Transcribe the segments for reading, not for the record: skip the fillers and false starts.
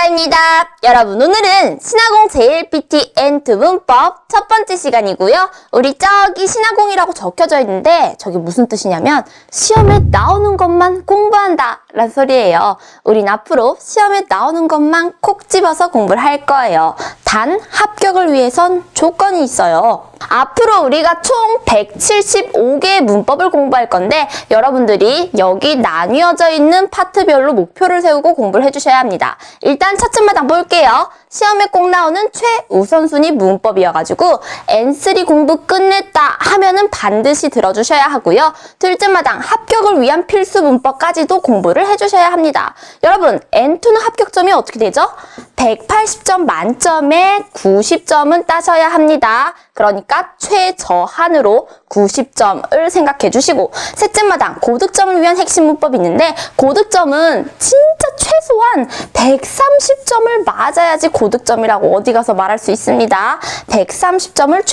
시간입니다. 여러분, 오늘은 신화공 JLPT N2 문법 첫 번째 시간이고요. 우리 저기 신화공이라고 적혀져 있는데 저게 무슨 뜻이냐면 시험에 나오는 것만 공부한다 라는 소리예요. 우린 앞으로 시험에 나오는 것만 콕 집어서 공부를 할 거예요. 단 합격을 위해선 조건이 있어요. 앞으로 우리가 총 175개의 문법을 공부할 건데 여러분들이 여기 나뉘어져 있는 파트별로 목표를 세우고 공부를 해주셔야 합니다. 일단 첫째 마당 볼게요. 시험에 꼭 나오는 최우선순위 문법이어가지고 N3 공부 끝냈다 하면은 반드시 들어주셔야 하고요. 둘째 마당 합격을 위한 필수 문법까지도 공부를 해주셔야 합니다. 여러분, N2는 합격점이 어떻게 되죠? 180점 만점에 90점은 따셔야 합니다. 그러니까 최저한으로 90점을 생각해 주시고, 셋째 마당 고득점을 위한 핵심 문법이 있는데 고득점은 진짜 최소한 130점을 맞아야지 고득점이라고 어디 가서 말할 수 있습니다. 130점을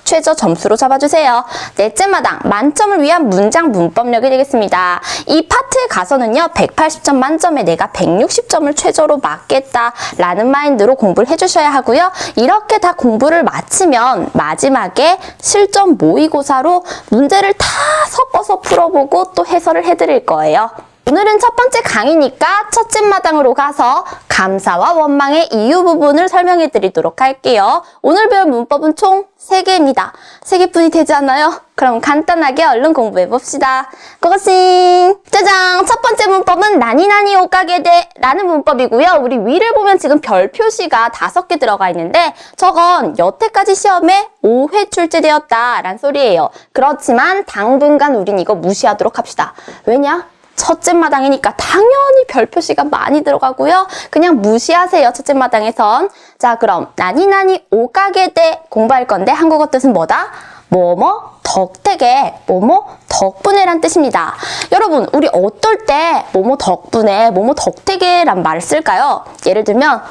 최저 점수로 잡아주세요. 넷째 마당 만점을 위한 문장 문법력이 되겠습니다. 이 파트에 가서는요 180점 만점에 내가 160점을 최저로 맞겠다 라는 마인드로 공부를 해주셔야 하고요. 이렇게 다 공부를 마치면 마지막에 실전 모의고사로 문제를 다 섞어서 풀어보고 또 해설을 해드릴 거예요. 오늘은 첫 번째 강의니까 첫째 마당으로 가서 감사와 원망의 이유 부분을 설명해 드리도록 할게요. 오늘 배울 문법은 총 3개입니다. 3개뿐이 되지 않아요? 그럼 간단하게 얼른 공부해 봅시다. 고고싱! 짜잔! 첫 번째 문법은 나니나니 오까게데 라는 문법이고요. 우리 위를 보면 지금 별 표시가 5개 들어가 있는데 저건 여태까지 시험에 5회 출제되었다 라는 소리예요. 그렇지만 당분간 우린 이거 무시하도록 합시다. 왜냐? 첫째 마당이니까 당연히 별 표시가 많이 들어가고요. 그냥 무시하세요. 첫째 마당에선. 자, 그럼 나니나니 오까게데 공부할 건데 한국어 뜻은 뭐다? 뭐뭐 덕택에 뭐뭐 덕분에 란 뜻입니다. 여러분, 우리 어떨 때 뭐뭐 덕분에 뭐뭐 덕택에 란 말을 쓸까요? 예를 들면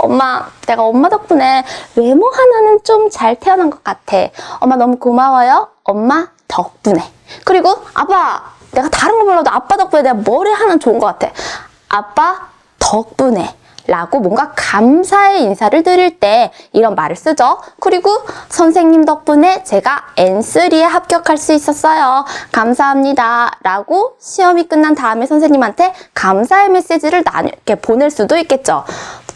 엄마, 내가 엄마 덕분에 외모 하나는 좀 잘 태어난 것 같아. 엄마 너무 고마워요. 엄마 덕분에. 그리고 아빠, 내가 다른 거 몰라도 아빠 덕분에 내가 머리 하나는 좋은 것 같아. 아빠 덕분에 라고 뭔가 감사의 인사를 드릴 때 이런 말을 쓰죠. 그리고 선생님 덕분에 제가 N3에 합격할 수 있었어요. 감사합니다 라고 시험이 끝난 다음에 선생님한테 감사의 메시지를 이렇게 보낼 수도 있겠죠.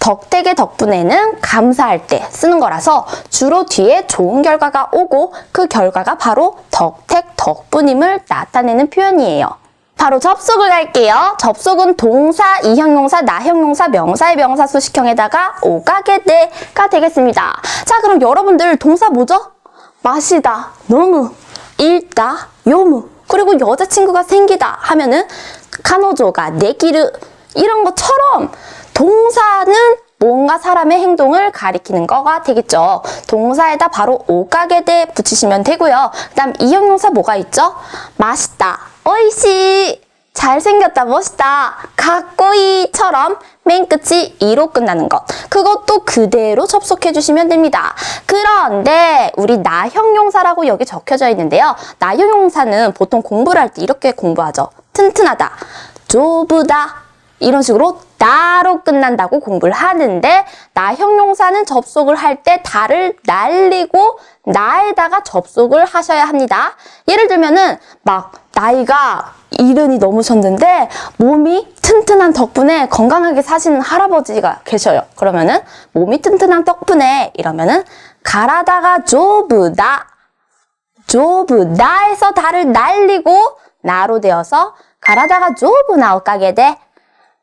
덕택의 덕분에는 감사할 때 쓰는 거라서 주로 뒤에 좋은 결과가 오고 그 결과가 바로 덕택 덕분임을 나타내는 표현이에요. 바로 접속을 갈게요. 접속은 동사, 이형용사, 나형용사, 명사의 명사 수식형에다가 오까게데가 되겠습니다. 자, 그럼 여러분들 동사 뭐죠? 마시다, 너무, 읽다, 요무, 그리고 여자친구가 생기다 하면은 카노조가 네기르 이런 것처럼 동사는 뭔가 사람의 행동을 가리키는 거가 되겠죠. 동사에다 바로 오까게데 붙이시면 되고요. 그 다음 이형용사 뭐가 있죠? 맛있다, 오이시, 잘생겼다, 멋있다, 가꼬이처럼 맨 끝이 이로 끝나는 것. 그것도 그대로 접속해 주시면 됩니다. 그런데 우리 나형용사라고 여기 적혀져 있는데요. 나형용사는 보통 공부를 할 때 이렇게 공부하죠. 튼튼하다, 조부다 이런 식으로 나로 끝난다고 공부를 하는데 나형용사는 접속을 할 때 다를 날리고 나에다가 접속을 하셔야 합니다. 예를 들면은 막 나이가 70이 넘으셨는데 몸이 튼튼한 덕분에 건강하게 사시는 할아버지가 계셔요. 그러면은 몸이 튼튼한 덕분에 이러면은 가라다가 조부다, 조부다에서 다를 날리고 나로 되어서 가라다가 조부나 오까게데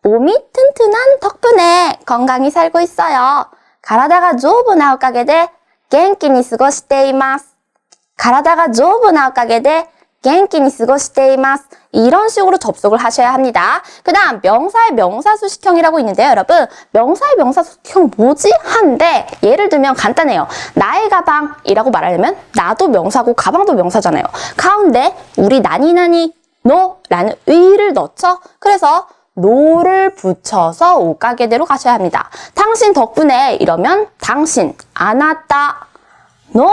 몸이 튼튼한 덕분에 건강히 살고 있어요. 가라다가 조부나 오까게데 겐키니 스고시테이마스. 가라다가 조부나 오까게데 겐키니 스고시테이마스. 이런 식으로 접속을 하셔야 합니다. 그 다음 명사의 명사 수식형이라고 있는데요. 여러분, 명사의 명사 수식형 뭐지? 한데 예를 들면 간단해요. 나의 가방이라고 말하려면 나도 명사고 가방도 명사잖아요. 가운데 우리 나니나니 노라는 의를 넣죠. 그래서 노를 붙여서 오까게대로 가셔야 합니다. 당신 덕분에 이러면 당신, 아나타, 노,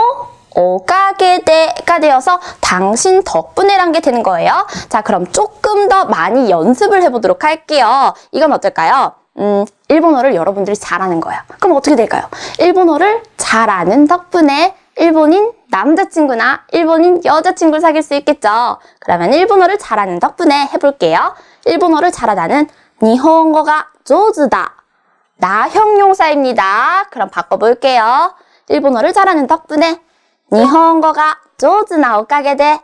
오까게데가 되어서 당신 덕분에란 게 되는 거예요. 자, 그럼 조금 더 많이 연습을 해보도록 할게요. 이건 어떨까요? 일본어를 여러분들이 잘하는 거예요. 그럼 어떻게 될까요? 일본어를 잘하는 덕분에 일본인 남자친구나 일본인 여자친구를 사귈 수 있겠죠. 그러면 일본어를 잘하는 덕분에 해볼게요. 일본어를 잘하다는 니혼고가 조즈다. 나 형용사입니다. 그럼 바꿔볼게요. 일본어를 잘하는 덕분에 니혼고가 조즈나 오카게데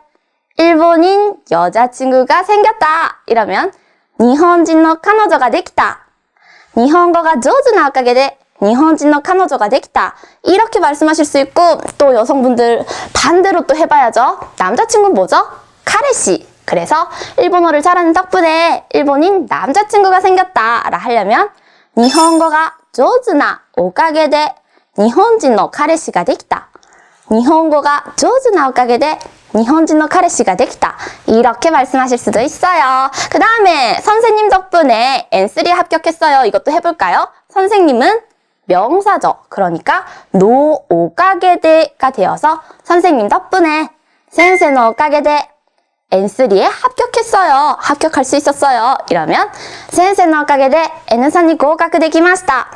일본인 여자친구가 생겼다. 이러면 니혼진의 카노조가 되기다. 니혼고가 조즈나 오카게데 니혼진의 카노조가 되기다. 이렇게 말씀하실 수 있고 또 여성분들 반대로 또 해봐야죠. 남자친구는 뭐죠? 카레시. 그래서 일본어를 잘하는 덕분에 일본인 남자친구가 생겼다 라 하려면 니혼고가 조즈나 오카게데 니혼진의 카레시가 되기다. 니혼고가 조즈나 오카게데 니혼진의 카레시가 되기다. 이렇게 말씀하실 수도 있어요. 그 다음에 선생님 덕분에 N3 합격했어요. 이것도 해볼까요? 선생님은 명사죠. 그러니까 노 오카게데가 되어서 선생님 덕분에 센세노 오카게데 N3에 합격했어요. 합격할 수 있었어요. 이러면 센세노 오카게데 N3に合格できました.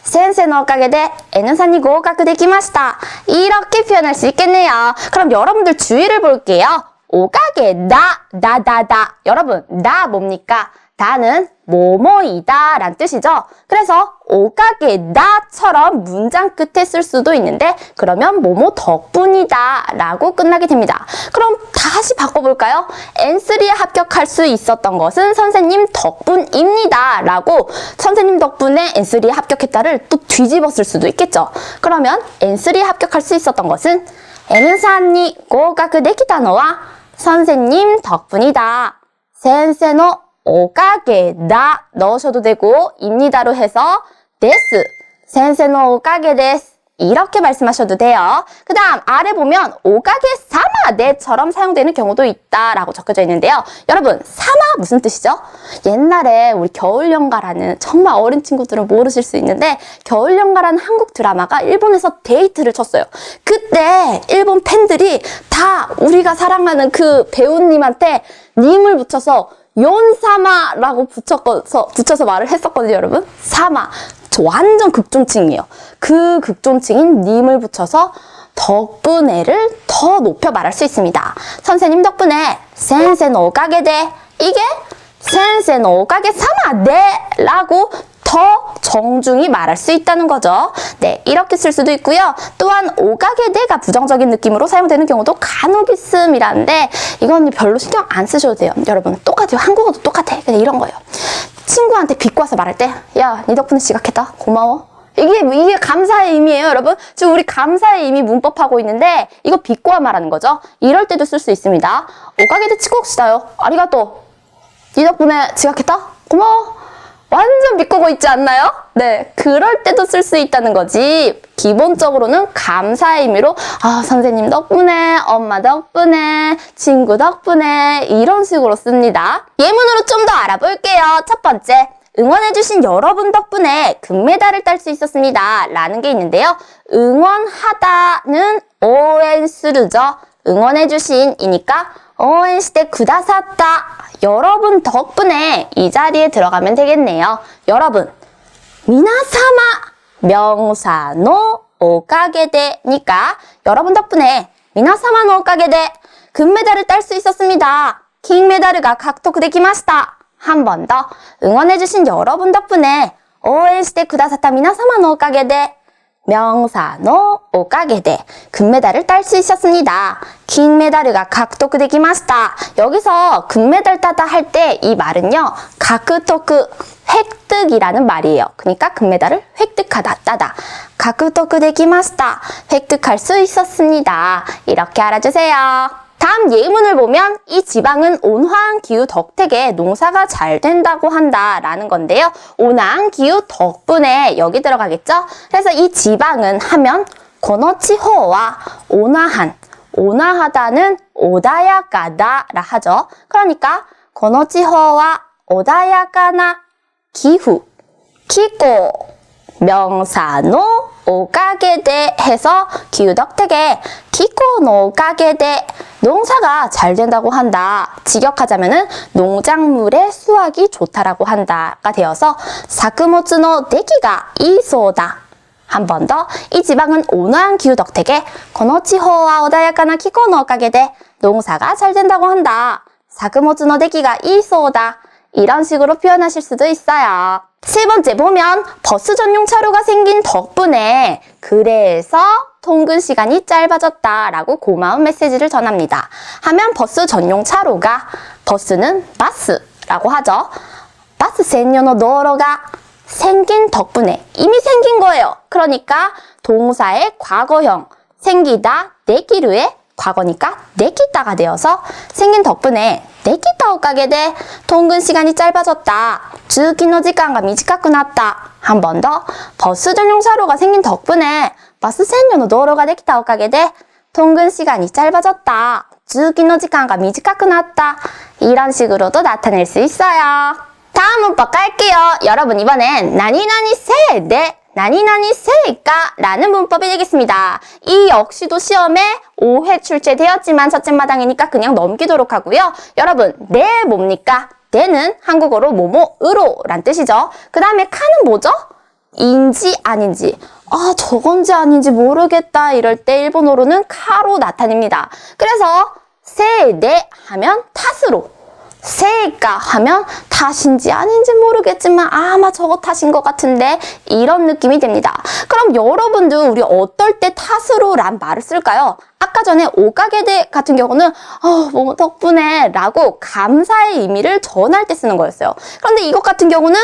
센세노 오카게데 N3に合格できました. 이렇게 표현할 수 있겠네요. 그럼 여러분들 주의를 볼게요. 오카게다, 다다다. 여러분, 다 뭡니까? 다는 뭐뭐이다 라는 뜻이죠. 그래서 오카게다처럼 문장 끝에 쓸 수도 있는데 그러면 뭐뭐 덕분이다 라고 끝나게 됩니다. 그럼 다시 바꿔볼까요? N3에 합격할 수 있었던 것은 선생님 덕분입니다 라고 선생님 덕분에 N3에 합격했다를 또 뒤집어 쓸 수도 있겠죠. 그러면 N3에 합격할 수 있었던 것은 N3に合格できたのは선생님 덕분이다. 센세노 오카게다 넣으셔도 되고 입니다로 해서 데스, 센세노 오카게 데스 이렇게 말씀하셔도 돼요. 그 다음 아래 보면 오카게 사마데처럼 사용되는 경우도 있다라고 적혀져 있는데요. 여러분 사마 무슨 뜻이죠? 옛날에 우리 겨울연가라는 정말 어린 친구들은 모르실 수 있는데 겨울연가라는 한국 드라마가 일본에서 데이트를 쳤어요. 그때 일본 팬들이 다 우리가 사랑하는 그 배우님한테 님을 붙여서 연사마라고 붙여서 말을 했었거든요, 여러분. 사마. 저 완전 극존칭이에요. 그 극존칭인 님을 붙여서 덕분에를 더 높여 말할 수 있습니다. 선생님 덕분에 센세노 오카게데 이게 센세노 오카게 사마데라고 더 정중히 말할 수 있다는 거죠. 네, 이렇게 쓸 수도 있고요. 또한 오가게데가 부정적인 느낌으로 사용되는 경우도 간혹 있음이라는데 이건 별로 신경 안 쓰셔도 돼요. 여러분 똑같아요. 한국어도 똑같아. 그냥 이런 거예요. 친구한테 비꼬 와서 말할 때 야, 니 덕분에 지각했다. 고마워. 이게 감사의 의미예요, 여러분. 지금 우리 감사의 의미 문법하고 있는데 이거 비꼬아 말하는 거죠. 이럴 때도 쓸 수 있습니다. 오가게데 치코시다요. 아리가또. 니 덕분에 지각했다. 고마워. 완전 비꼬고 있지 않나요? 네, 그럴 때도 쓸 수 있다는 거지. 기본적으로는 감사의 의미로 선생님 덕분에, 엄마 덕분에, 친구 덕분에 이런 식으로 씁니다. 예문으로 좀 더 알아볼게요. 첫 번째, 응원해주신 여러분 덕분에 금메달을 딸 수 있었습니다. 라는 게 있는데요. 응원하다는 오엔스르죠. 응원해주신 이니까 오엔시테 쿠다사타. 여러분 덕분에 이 자리에 들어가면 되겠네요. 여러분, 미나사마 명사노 오카게데니까 여러분 덕분에 미나사마노 오카게데 금메달을 딸 수 있었습니다. 킹메달가 각독되기마시다. 한 번 더 응원해주신 여러분 덕분에 오엔시테 쿠다사타 미나사마노 오카게데 명사노 오카게데 금메달을 딸 수 있었습니다. 킹메달가 각독되기마시다. 여기서 금메달 따다 할 때 이 말은요. 각독, 획득이라는 말이에요. 그러니까 금메달을 획득하다, 따다. 각독되기마시다. 획득할 수 있었습니다. 이렇게 알아주세요. 다음 예문을 보면 이 지방은 온화한 기후 덕택에 농사가 잘 된다고 한다라는 건데요. 온화한 기후 덕분에 여기 들어가겠죠? 그래서 이 지방은 하면 고노치호와 온화하다는 오다야가다라 하죠. 그러니까 고노치호와 오다야가나 기후, 기고, 명사노 오가게데 해서 기우덕택에 기코노 오가게데 농사가 잘 된다고 한다. 직역하자면은 농작물의 수확이 좋다라고 한다가 되어서 사쿠모츠노 데키가 이소다. 한 번 더, 이 지방은 온화한 기후 덕택에 고노치호와 오다야카나 기코노 오가게데 농사가 잘 된다고 한다. 사쿠모츠노 데키가 이소다. 이런 식으로 표현하실 수도 있어요. 세 번째 보면 버스 전용 차로가 생긴 덕분에 그래서 통근 시간이 짧아졌다라고 고마운 메시지를 전합니다. 하면 버스 전용 차로가 버스는 바스라고 하죠. 바스専用の 도로가 생긴 덕분에 이미 생긴 거예요. 그러니까 동사의 과거형 생기다 데키르의 과거니까 데키타가 되어서 생긴 덕분에 데키타 오카게데 통근 시간이 짧아졌다. 주기노 시간가 미지카쿠 나tta. 한 번 더, 버스 전용 차로가 생긴 덕분에 버스専用の 도로가 데키타 오카게데 통근 시간이 짧아졌다. 주기노 시간가 미지카쿠 나tta. 이런 식으로도 나타낼 수 있어요. 다음 문법 갈게요. 여러분 이번엔 나니나니 세대 나니나니 세이까 라는 문법이 되겠습니다. 이 역시도 시험에 5회 출제되었지만 첫째 마당이니까 그냥 넘기도록 하고요. 여러분, 네 뭡니까? 네는 한국어로 뭐뭐으로 란 뜻이죠. 그 다음에 카는 뭐죠? 인지 아닌지. 아, 저건지 아닌지 모르겠다 이럴 때 일본어로는 카로 나타냅니다. 그래서 세대 하면 탓으로, 세이까 하면 탓인지 아닌지 모르겠지만 아마 저거 탓인 것 같은데 이런 느낌이 됩니다. 그럼 여러분도 우리 어떨 때 탓으로 란 말을 쓸까요? 아까 전에 오가게데 같은 경우는 뭐 덕분에 라고 감사의 의미를 전할 때 쓰는 거였어요. 그런데 이것 같은 경우는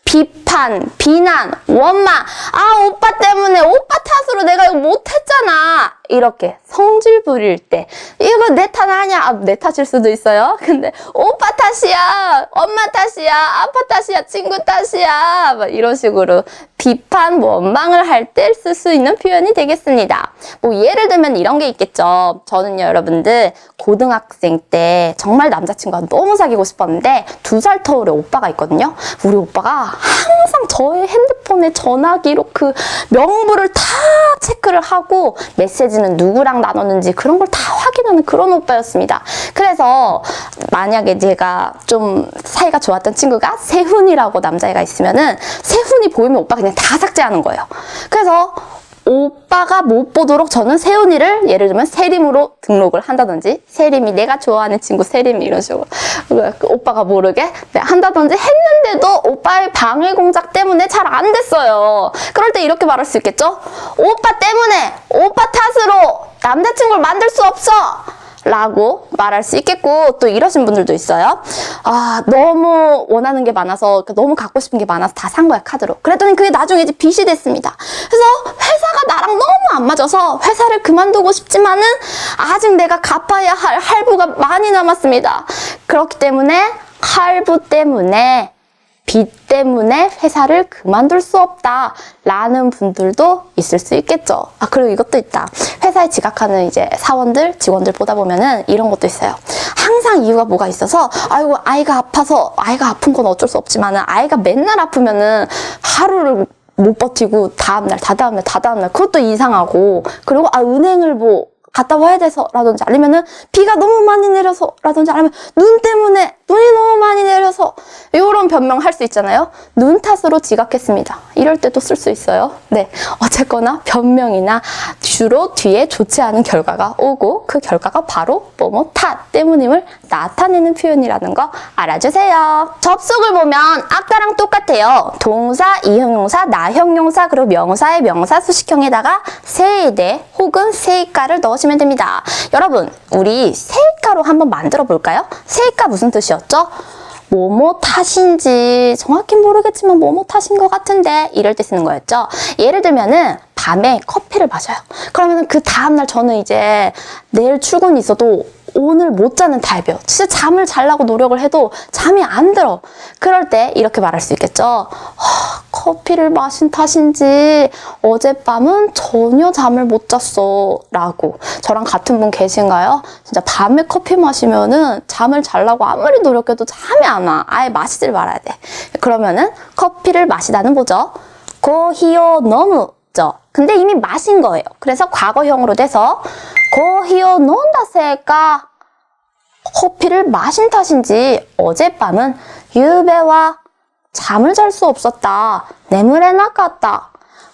비판, 비난, 원망, 아 오빠 때문에 오빠 탓으로 내가 이거 못했잖아 이렇게 성질 부릴 때 이거 내 탓 아니야. 아, 내 탓일 수도 있어요. 근데 오빠 탓이야, 엄마 탓이야, 아빠 탓이야, 친구 탓이야 막 이런 식으로 비판, 원망을 할 때 쓸 수 있는 표현이 되겠습니다. 뭐 예를 들면 이런 게 있겠죠. 저는요 여러분들 고등학생 때 정말 남자친구가 너무 사귀고 싶었는데 2살 터울의 오빠가 있거든요. 우리 오빠가 항상 저의 핸드폰에 전화 기록 그 명부를 다 체크를 하고 메시지는 누구랑 나눴는지 그런 걸 다 확인하는 그런 오빠였습니다. 그래서 만약에 제가 좀 사이가 좋았던 친구가 세훈이라고 남자애가 있으면은 세훈이 보이면 오빠가 그냥 다 삭제하는 거예요. 그래서 오빠가 못 보도록 저는 세훈이를 예를 들면 세림으로 등록을 한다든지 세림이 내가 좋아하는 친구 세림이 이런 식으로 오빠가 모르게 한다든지 했는데도 오빠의 방해 공작 때문에 잘 안 됐어요. 그럴 때 이렇게 말할 수 있겠죠? 오빠 때문에 오빠 탓으로 남자친구를 만들 수 없어! 라고 말할 수 있겠고 또 이러신 분들도 있어요. 아 너무 원하는 게 많아서 너무 갖고 싶은 게 많아서 다 산 거야 카드로. 그랬더니 그게 나중에 이제 빚이 됐습니다. 그래서 회사가 나랑 너무 안 맞아서 회사를 그만두고 싶지만은 아직 내가 갚아야 할 할부가 많이 남았습니다. 그렇기 때문에 할부 때문에 빚 때문에 회사를 그만둘 수 없다 라는 분들도 있을 수 있겠죠. 아 그리고 이것도 있다. 회사에 지각하는 이제 사원들, 직원들 보다 보면은 이런 것도 있어요. 항상 이유가 뭐가 있어서 아이고 아이가 아파서 아이가 아픈 건 어쩔 수 없지만은 아이가 맨날 아프면은 하루를 못 버티고 다음날 다다음날 그것도 이상하고 그리고 은행을 뭐 갔다 와야 돼서라든지 아니면은 비가 너무 많이 내려서라든지 아니면 눈 때문에 눈이 너무 많이 내려서 이런 변명할 수 있잖아요. 눈 탓으로 지각했습니다. 이럴 때도 쓸 수 있어요. 네, 어쨌거나 변명이나 주로 뒤에 좋지 않은 결과가 오고 그 결과가 바로 뭐뭐 탓 때문임을 나타내는 표현이라는 거 알아주세요. 접속을 보면 아까랑 똑같아요. 동사, 이형용사, 나형용사 그리고 명사의 명사 수식형에다가 세대 혹은 세이가를 넣으시면 됩니다. 여러분 우리 세이가로 한번 만들어 볼까요? 세이가 무슨 뜻이었죠? 뭐뭐 탓인지 정확히 모르겠지만 뭐뭐 탓인 것 같은데 이럴 때 쓰는 거였죠. 예를 들면은 밤에 커피를 마셔요. 그러면 그 다음날 저는 이제 내일 출근이 있어도 오늘 못 자는 타입이에요. 진짜 잠을 자려고 노력을 해도 잠이 안 들어. 그럴 때 이렇게 말할 수 있겠죠. 커피를 마신 탓인지 어젯밤은 전혀 잠을 못 잤어 라고. 저랑 같은 분 계신가요? 진짜 밤에 커피 마시면은 잠을 자려고 아무리 노력해도 잠이 안 와. 아예 마시질 말아야 돼. 그러면은 커피를 마시다는 뭐죠? 고히요 너무 없죠. 근데 이미 마신 거예요. 그래서 과거형으로 돼서 고히오 논다세가 커피를 마신 탓인지 어젯밤은 유배와 잠을 잘 수 없었다. 내물에 나갔다.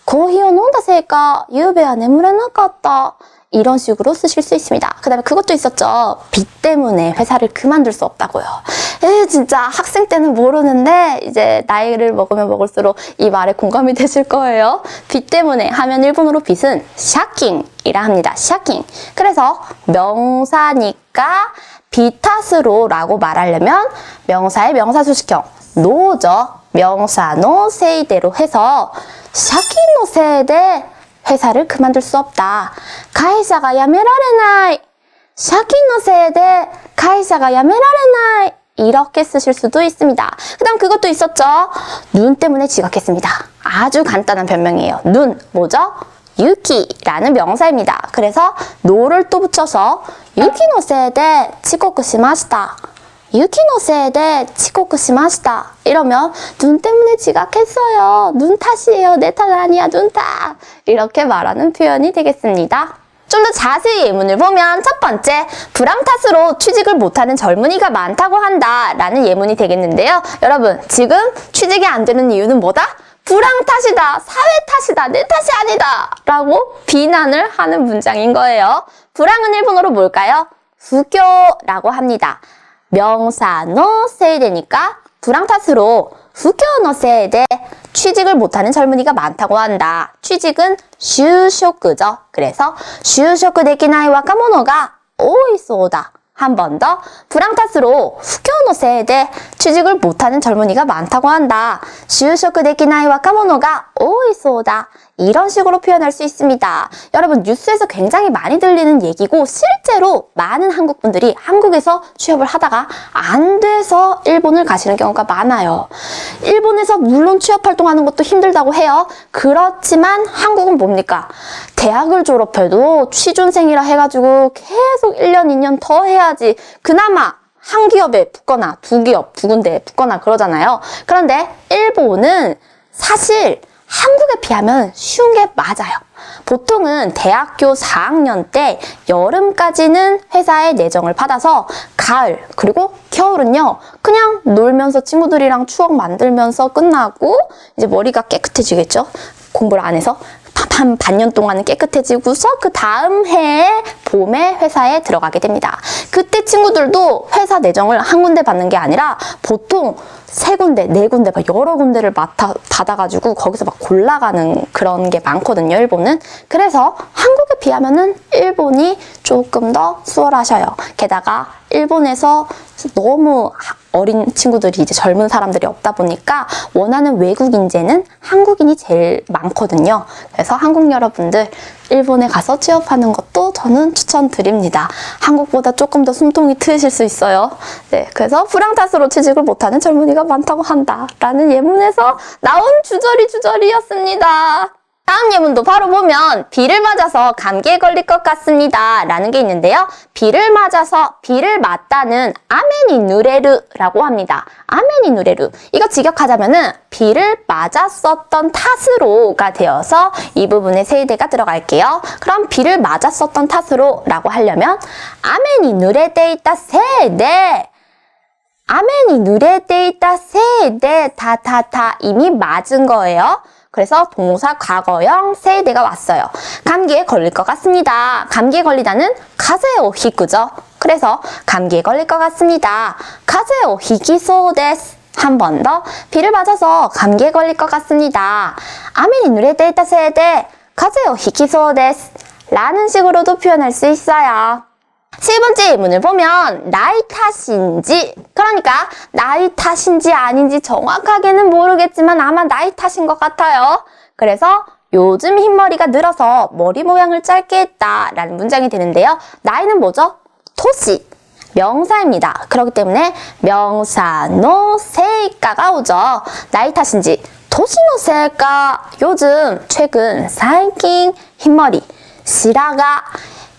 고히오 논다세가 유배와 내물에 나갔다. 이런 식으로 쓰실 수 있습니다. 그 다음에 그것도 있었죠. 빚 때문에 회사를 그만둘 수 없다고요. 진짜 학생 때는 모르는데 이제 나이를 먹으면 먹을수록 이 말에 공감이 되실 거예요. 빚 때문에 하면 일본어로 빚은 샤킹이라 합니다. 샤킹. 그래서 명사니까 빚 탓으로 라고 말하려면 명사의 명사수식형 노죠. 명사 노 세이대로 해서 샤킹 노 세이대 회사를 그만둘 수 없다. 가이사가 야메라레나이. 샤킹 노 세이대 가이사가 야메라레나이. 이렇게 쓰실 수도 있습니다. 그 다음 그것도 있었죠. 눈 때문에 지각했습니다. 아주 간단한 변명이에요. 눈, 뭐죠? 유키라는 명사입니다. 그래서 노를 또 붙여서 유키노 세이데 치코쿠 시마시타. 유키노 세이데 치코쿠 시마시타. 이러면 눈 때문에 지각했어요. 눈 탓이에요. 내 탓 아니야. 눈 탓. 이렇게 말하는 표현이 되겠습니다. 좀 더 자세히 예문을 보면 첫 번째, 불황 탓으로 취직을 못하는 젊은이가 많다고 한다 라는 예문이 되겠는데요. 여러분, 지금 취직이 안 되는 이유는 뭐다? 불황 탓이다, 사회 탓이다, 내 탓이 아니다 라고 비난을 하는 문장인 거예요. 불황은 일본어로 뭘까요? 후교라고 합니다. 명사 노 세이되니까 불황 탓으로 후교 노 세이데 취직을 못하는 젊은이가 많다고 한다. 취직은 슈쇼크죠. 그래서 슈쇼크 데키나이 와카모노가 오이소다. 한 번 더, 불황 탓으로 후교 노 세이데 취직을 못하는 젊은이가 많다고 한다. 슈쇼크 데키나이 와카모노가 오이소다. 이런 식으로 표현할 수 있습니다. 여러분, 뉴스에서 굉장히 많이 들리는 얘기고 실제로 많은 한국 분들이 한국에서 취업을 하다가 안 돼서 일본을 가시는 경우가 많아요. 일본에서 물론 취업 활동하는 것도 힘들다고 해요. 그렇지만 한국은 뭡니까? 대학을 졸업해도 취준생이라 해가지고 계속 1년, 2년 더 해야지 그나마 한 기업에 붙거나 두 기업, 두 군데에 붙거나 그러잖아요. 그런데 일본은 사실 한국에 비하면 쉬운 게 맞아요. 보통은 대학교 4학년 때 여름까지는 회사에 내정을 받아서 가을 그리고 겨울은요 그냥 놀면서 친구들이랑 추억 만들면서 끝나고 이제 머리가 깨끗해지겠죠. 공부를 안 해서 한 반년 동안은 깨끗해지고서 그 다음 해에 봄에 회사에 들어가게 됩니다. 그때 친구들도 회사 내정을 한 군데 받는 게 아니라 보통 세 군데, 네 군데, 막 여러 군데를 받아가지고 거기서 막 골라가는 그런 게 많거든요, 일본은. 그래서 한국에 비하면은 일본이 조금 더 수월하셔요. 게다가 일본에서 너무 어린 친구들이 이제 젊은 사람들이 없다 보니까 원하는 외국 인재는 한국인이 제일 많거든요. 그래서 한국 여러분들 일본에 가서 취업하는 것도 저는 추천드립니다. 한국보다 조금 더 숨통이 트이실 수 있어요. 네, 그래서 불황 탓으로 취직을 못하는 젊은이가 많다고 한다라는 예문에서 나온 주저리였습니다. 다음 예문도 바로 보면 비를 맞아서 감기에 걸릴 것 같습니다 라는 게 있는데요. 비를 맞다는 아메니 누레르라고 합니다. 아메니 누레르. 이거 직역하자면은 비를 맞았었던 탓으로가 되어서 이 부분에 세이대가 들어갈게요. 그럼 비를 맞았었던 탓으로 라고 하려면 아메니 누레테 있다 세이대. 아메니 누레테 있다 세이대 타타타 이미 맞은 거예요. 그래서 동사 과거형 세이대가 왔어요. 감기에 걸릴 것 같습니다. 감기에 걸리다는 카제오 히쿠죠. 그래서 감기에 걸릴 것 같습니다. 카제오 히키소 데스. 한 번 더. 비를 맞아서 감기에 걸릴 것 같습니다. 아메니 누레테 있다 세이대 카제오 히키소 데스. 라는 식으로도 표현할 수 있어요. 세 번째 예문을 보면 나이 탓인지, 그러니까 나이 탓인지 아닌지 정확하게는 모르겠지만 아마 나이 탓인 것 같아요. 그래서 요즘 흰머리가 늘어서 머리 모양을 짧게 했다 라는 문장이 되는데요. 나이는 뭐죠? 토시, 명사입니다. 그렇기 때문에 명사 노 세이까가 오죠. 나이 탓인지 토시 노 세이까, 요즘 최근 사이킨 흰머리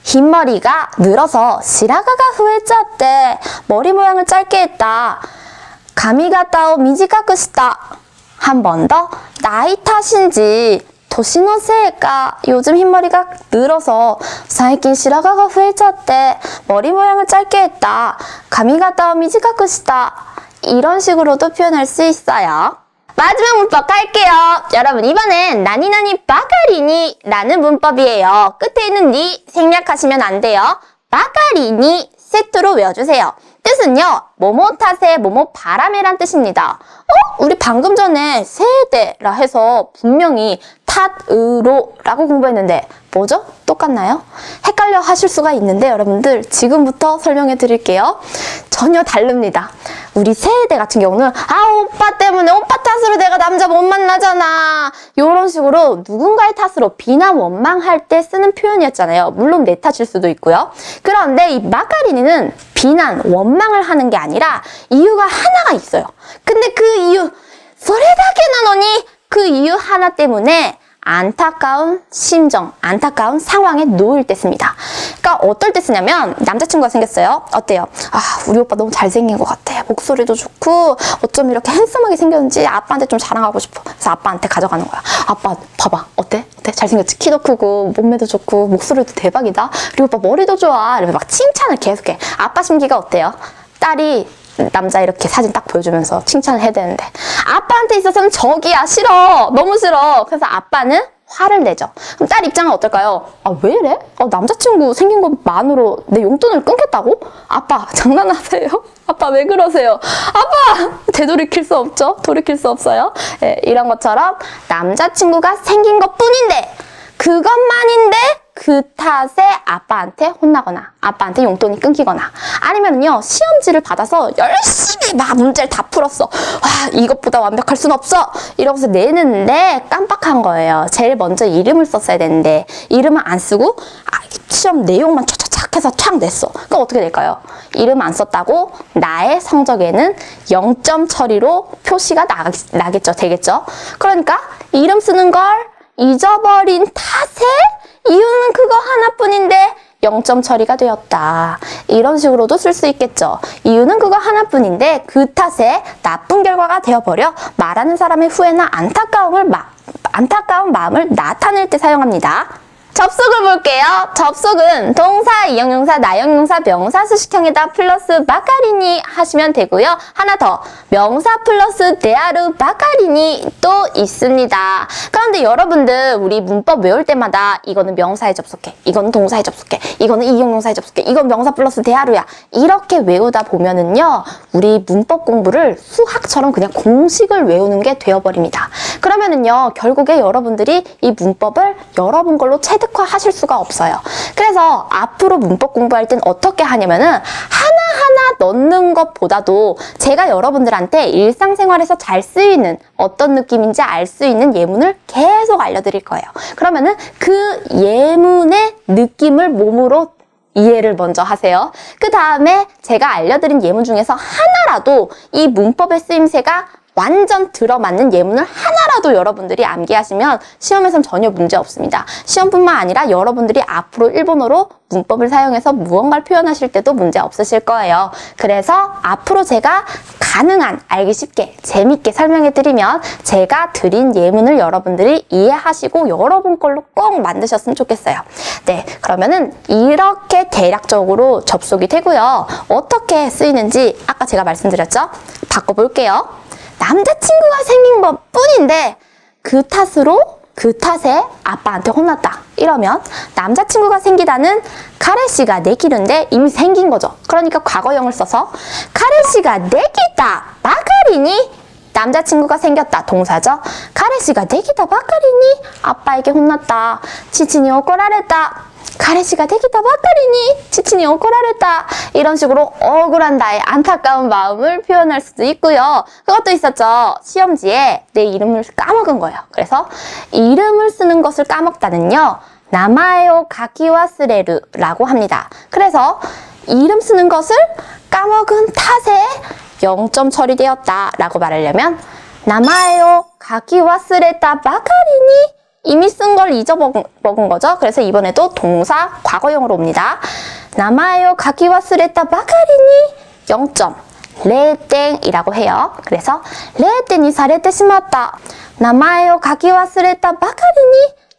흰머리가 늘어서 시라가가 후회했대. 머리 모양을 짧게 했다. 가미가타오 미지카쿠 시타. 한 번 더. 나이 탓인지 도시노 세이가 요즘 흰머리가 늘어서 사이킨 시라가가 후에졌대. 머리 모양을 짧게 했다. 가미가타 미지카쿠 시다. 이런 식으로도 표현할 수 있어요. 마지막 문법 갈게요. 여러분 이번엔 나니나니 바가리니 라는 문법이에요. 끝에 있는 니 생략하시면 안 돼요. 바가리니 세트로 외워주세요. 뜻은요, 뭐뭐 탓에 뭐뭐 바람에란 뜻입니다. 우리 방금 전에 세대라 해서 분명히 탓으로 라고 공부했는데 뭐죠? 똑같나요? 헷갈려 하실 수가 있는데 여러분들 지금부터 설명해 드릴게요. 전혀 다릅니다. 우리 세대 같은 경우는 오빠 때문에 오빠 탓으로 내가 남자 못 만나잖아. 이런 식으로 누군가의 탓으로 비난 원망할 때 쓰는 표현이었잖아요. 물론 내 탓일 수도 있고요. 그런데 이 마카리니는 비난, 원망을 하는 게 아니라 이유가 하나가 있어요. 근데 그 이유, 소레다게 나노니 그 이유 하나 때문에 안타까운 심정, 안타까운 상황에 놓일 때 씁니다. 그러니까 어떨 때 쓰냐면 남자친구가 생겼어요. 어때요? 우리 오빠 너무 잘생긴 것 같아. 목소리도 좋고 어쩜 이렇게 핸섬하게 생겼는지 아빠한테 좀 자랑하고 싶어. 그래서 아빠한테 가져가는 거야. 아빠 봐봐. 어때? 잘생겼지? 키도 크고 몸매도 좋고 목소리도 대박이다. 우리 오빠 머리도 좋아. 이러면 막 칭찬을 계속해. 아빠 심기가 어때요? 딸이 남자 이렇게 사진 딱 보여주면서 칭찬을 해야 되는데 아빠한테 있어서는 저기야 싫어 너무 싫어. 그래서 아빠는 화를 내죠. 그럼 딸 입장은 어떨까요? 왜 이래? 남자친구 생긴 것만으로 내 용돈을 끊겠다고? 아빠 장난하세요? 아빠 왜 그러세요? 아빠! 되돌이킬 수 없죠? 돌이킬 수 없어요. 네, 이런 것처럼 남자친구가 생긴 것 뿐인데 그것만인데 그 탓에 아빠한테 혼나거나 아빠한테 용돈이 끊기거나 아니면요 시험지를 받아서 열심히 막 문제를 다 풀었어. 이것보다 완벽할 순 없어 이러고서 내는데 깜빡한 거예요. 제일 먼저 이름을 썼어야 되는데 이름을 안 쓰고 시험 내용만 촥촥촥 해서 촥 냈어. 그럼 어떻게 될까요? 이름 안 썼다고 나의 성적에는 0점 처리로 표시가 나겠죠. 되겠죠. 그러니까 이름 쓰는 걸 잊어버린 탓에 이유는 그거 하나뿐인데 0점 처리가 되었다. 이런 식으로도 쓸 수 있겠죠. 이유는 그거 하나뿐인데 그 탓에 나쁜 결과가 되어버려 말하는 사람의 후회나 안타까운 마음을 나타낼 때 사용합니다. 접속을 볼게요. 접속은 동사, 이형용사, 나형용사, 명사 수식형에다 플러스 마카리니 하시면 되고요. 하나 더, 명사 플러스 데아르 마카리니 또 있습니다. 그런데 여러분들 우리 문법 외울 때마다 이거는 명사에 접속해, 이거는 동사에 접속해, 이거는 이형용사에 접속해, 이건 명사 플러스 데아르야 이렇게 외우다 보면은요 우리 문법 공부를 수학처럼 그냥 공식을 외우는 게 되어버립니다. 그러면은요 결국에 여러분들이 이 문법을 여러분 걸로 체득화하실 수가 없어요. 그래서 앞으로 문법 공부할 땐 어떻게 하냐면은 하나하나 넣는 것보다도 제가 여러분들한테 일상생활에서 잘 쓰이는 어떤 느낌인지 알 수 있는 예문을 계속 알려드릴 거예요. 그러면은 그 예문의 느낌을 몸으로 이해를 먼저 하세요. 그 다음에 제가 알려드린 예문 중에서 하나라도 이 문법의 쓰임새가 완전 들어맞는 예문을 하나라도 여러분들이 암기하시면 시험에선 전혀 문제 없습니다. 시험뿐만 아니라 여러분들이 앞으로 일본어로 문법을 사용해서 무언가를 표현하실 때도 문제 없으실 거예요. 그래서 앞으로 제가 가능한 알기 쉽게 재밌게 설명해 드리면 제가 드린 예문을 여러분들이 이해하시고 여러분 걸로 꼭 만드셨으면 좋겠어요. 네, 그러면은 이렇게 대략적으로 접속이 되고요. 어떻게 쓰이는지 아까 제가 말씀드렸죠? 바꿔볼게요. 남자친구가 생긴 것 뿐인데 그 탓에 아빠한테 혼났다. 이러면 남자친구가 생기다는 카레시가 내기는데 이미 생긴 거죠. 그러니까 과거형을 써서 카레시가 내기다 마카리니 남자친구가 생겼다. 동사죠. 카레시가 내기다 마카리니 아빠에게 혼났다. 치친이 오코라레다. 카레시가 되기다 마카리니 치친이 오코라레다. 이런 식으로 억울한 나의 안타까운 마음을 표현할 수도 있고요. 그것도 있었죠. 시험지에 내 이름을 까먹은 거예요. 그래서 이름을 쓰는 것을 까먹다는요. 나마에오 가키와스레르라고 합니다. 그래서 이름 쓰는 것을 까먹은 탓에 0점 처리되었다 라고 말하려면 나마에오 가키와스레타 마카리니 이미 쓴 걸 잊어먹은 거죠. 그래서 이번에도 동사 과거형으로 옵니다. 나마에오 가키와스레타 마카리니 0점. 0点이라고 해요. 그래서 0点にされてしまった。名前を書き忘れたばか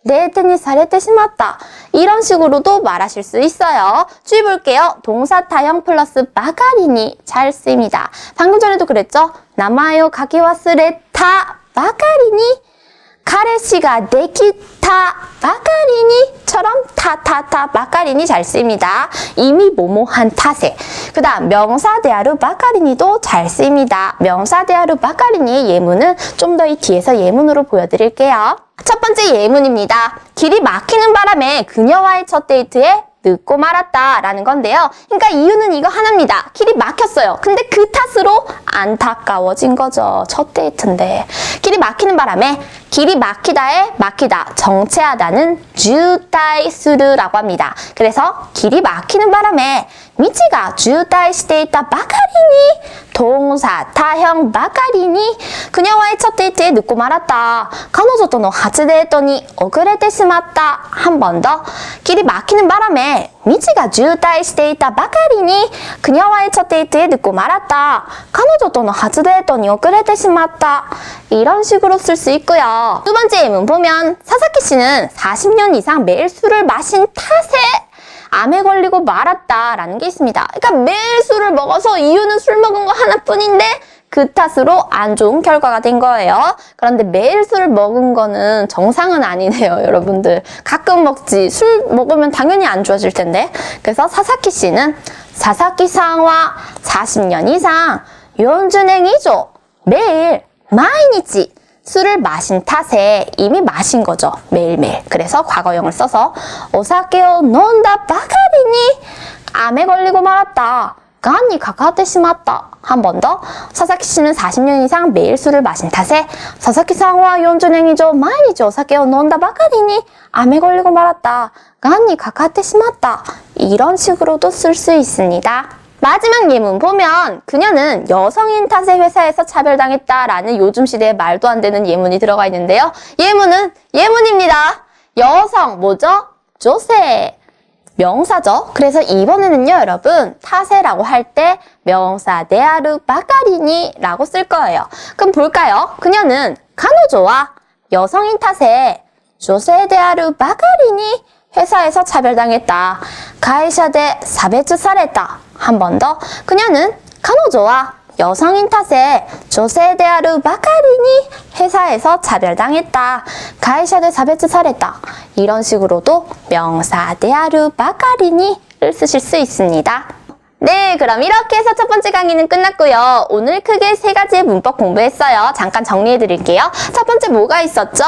りに 0点にされてしまった。 이런 식으로도 말하실 수 있어요. 주의 볼게요. 동사 타형 플러스 ばかりに 잘 쓰입니다. 방금 전에도 그랬죠? 名前を書き忘れたばかりに 彼氏ができたばかりに처럼 타타타 바까리니 잘 쓰입니다. 이미 뭐뭐한 탓에. 그 다음 명사 대하루 바까리니도 잘 쓰입니다. 명사 대하루 바까리니의 예문은 좀 더 이 뒤에서 예문으로 보여드릴게요. 첫 번째 예문입니다. 길이 막히는 바람에 그녀와의 첫 데이트에 늦고 말았다라는 건데요. 그러니까 이유는 이거 하나입니다. 길이 막혔어요. 근데 그 탓으로 안타까워진 거죠. 첫 데이트인데. 길이 막히는 바람에 길이 막히다에 막히다, 정체하다는 주타이스르라고 합니다. 그래서 길이 막히는 바람에 미치가 주타이시테 있다 바까리니 동사 타형 바까리니 그녀와의 첫 데이트에 늦고 말았다. 카노조토노 하츠데이토니 오그레테 시마tta. 한 번 더. 길이 막히는 바람에 미치가 주타이시테 있다 바까리니 그녀와의 첫 데이트에 늦고 말았다. 카노조토노 하츠데이토니 오그레테 시마tta. 이런 식으로 쓸 수 있고요. 두 번째 예문 보면 사사키 씨는 40년 이상 매일 술을 마신 탓에 암에 걸리고 말았다라는 게 있습니다. 그러니까 매일 술을 먹어서 이유는 술 먹은 거 하나뿐인데 그 탓으로 안 좋은 결과가 된 거예요. 그런데 매일 술을 먹은 거는 정상은 아니네요, 여러분들. 가끔 먹지. 술 먹으면 당연히 안 좋아질 텐데. 그래서 사사키 씨는 사사키 상와 40년 이상 연준행이죠. 매일 마이니치 술을 마신 탓에 이미 마신 거죠. 매일매일. 그래서 과거형을 써서 오사케오 논다 바카리니 암에 걸리고 말았다. 간이 가까테 심었다. 한 번 더. 사사키 씨는 40년 이상 매일 술을 마신 탓에 사사키 상와 연준행이죠. 마이니치 오사케오 논다 바카리니 암에 걸리고 말았다. 간이 가까테 심었다. 이런 식으로도 쓸 수 있습니다. 마지막 예문 보면 그녀는 여성인 탓에 회사에서 차별당했다라는 요즘 시대에 말도 안 되는 예문이 들어가 있는데요. 예문은 예문입니다. 여성 뭐죠? 조세. 명사죠. 그래서 이번에는요, 여러분 탓에라고 할 때 명사 데아르 바까리니 라고 쓸 거예요. 그럼 볼까요? 그녀는 카노조와 여성인 탓에 조세 데아르 바까리니 회사에서 차별당했다. 가이샤데 사베츠 사레다. 한 번 더. 그녀는 카노조와 여성인 탓에 조세 데아르 바까리니 회사에서 차별당했다. 가이샤데 사베츠 사레다. 이런 식으로도 명사 데아르 바까리니를 쓰실 수 있습니다. 네, 그럼 이렇게 해서 첫 번째 강의는 끝났고요. 오늘 크게 세 가지의 문법 공부했어요. 잠깐 정리해 드릴게요. 첫 번째 뭐가 있었죠?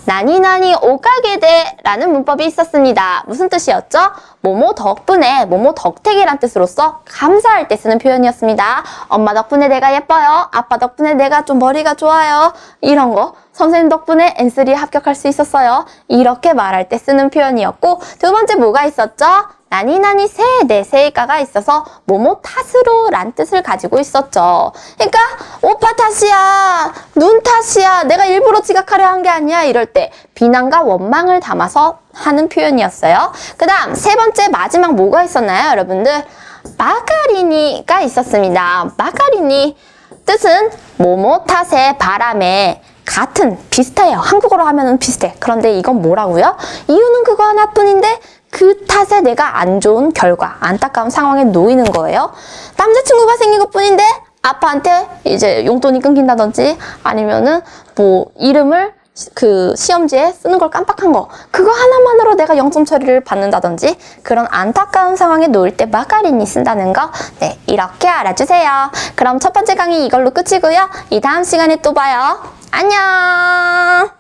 나니나니 오카게데 라는 문법이 있었습니다. 무슨 뜻이었죠? 뭐뭐 덕분에, 뭐뭐 덕택이란 뜻으로서 감사할 때 쓰는 표현이었습니다. 엄마 덕분에 내가 예뻐요. 아빠 덕분에 내가 좀 머리가 좋아요. 이런 거. 선생님 덕분에 N3에 합격할 수 있었어요. 이렇게 말할 때 쓰는 표현이었고, 두 번째 뭐가 있었죠? 나니나니 세에 세가가 있어서 뭐뭐 탓으로 란 뜻을 가지고 있었죠. 그러니까 오빠 탓이야, 눈 탓이야, 내가 일부러 지각하려 한 게 아니야 이럴 때 비난과 원망을 담아서 하는 표현이었어요. 그 다음 세 번째 마지막 뭐가 있었나요, 여러분들? 바까리니가 있었습니다. 바까리니 뜻은 뭐뭐 탓에 바람에 같은, 비슷해요. 한국어로 하면은 비슷해. 그런데 이건 뭐라고요? 이유는 그거 하나뿐인데 그 탓에 내가 안 좋은 결과, 안타까운 상황에 놓이는 거예요. 남자친구가 생긴 것 뿐인데 아빠한테 이제 용돈이 끊긴다든지 아니면은 뭐 이름을 그 시험지에 쓰는 걸 깜빡한 거, 그거 하나만으로 내가 0점 처리를 받는다든지 그런 안타까운 상황에 놓일 때 마카리니 쓴다는 거, 네, 이렇게 알아주세요. 그럼 첫 번째 강의 이걸로 끝이고요. 이 다음 시간에 또 봐요. 안녕.